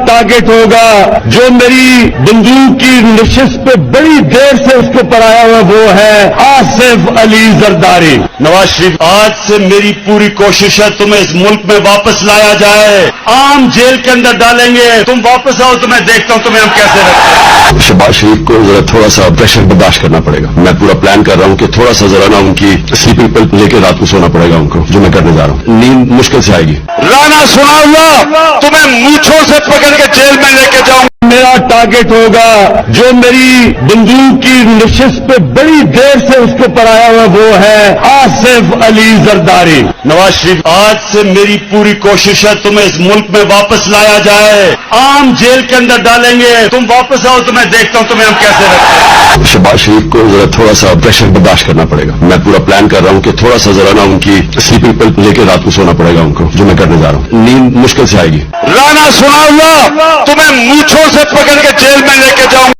Target ہوگا جو میری بندوق کی نشست پہ بڑی دیر سے اس کے اوپر آیا ہوا وہ ہے آصف علی زرداری۔ نواز شریف، آج سے میری پوری کوشش ہے تمہیں اس ملک میں واپس لایا جائے، عام جیل کے اندر ڈالیں گے، تم واپس آؤ تو میں دیکھتا ہوں تمہیں ہم کیسے رکھتے ہیں۔ شہباز شریف کو ذرا تھوڑا سا پریشر برداشت کرنا پڑے گا، میں پورا پلان کر رہا ہوں کہ تھوڑا سا ذرا نا ان کی سلیپنگ پل لے کے رات کو سونا پڑے گا ان کو، جو میں کرنے جا رہا ہوں، نیند مشکل سے آئے گی۔ رانا سنا ہوا تمہیں مونچھوں سے پکڑ کے جیل میں لے کے جاؤں، میرا ٹارگٹ ہوگا جو میری بندوق کی نشست پہ بڑی دیر سے اس کے اوپر آیا ہوا وہ ہے آصف علی زرداری۔ نواز شریف، آج سے میری پوری کوشش ہے تمہیں اس ملک میں واپس لایا جائے، عام جیل کے اندر ڈالیں گے، تم واپس آؤ تو میں دیکھتا ہوں تمہیں ہم کیسے رکھتے ہیں۔ شہباز شریف کو ذرا تھوڑا سا پریشر برداشت کرنا پڑے گا، میں پورا پلان کر رہا ہوں کہ تھوڑا سا ذرا نا ان کی سلیپنگ پل لے کے رات کو سونا پڑے گا ان کو، جو میں کرنے جا رہا ہوں، نیند مشکل سے آئے گی۔ رانا سنا ہوا تمہیں مونچھوں سے پکڑ کے جیل میں لے کے جاؤں۔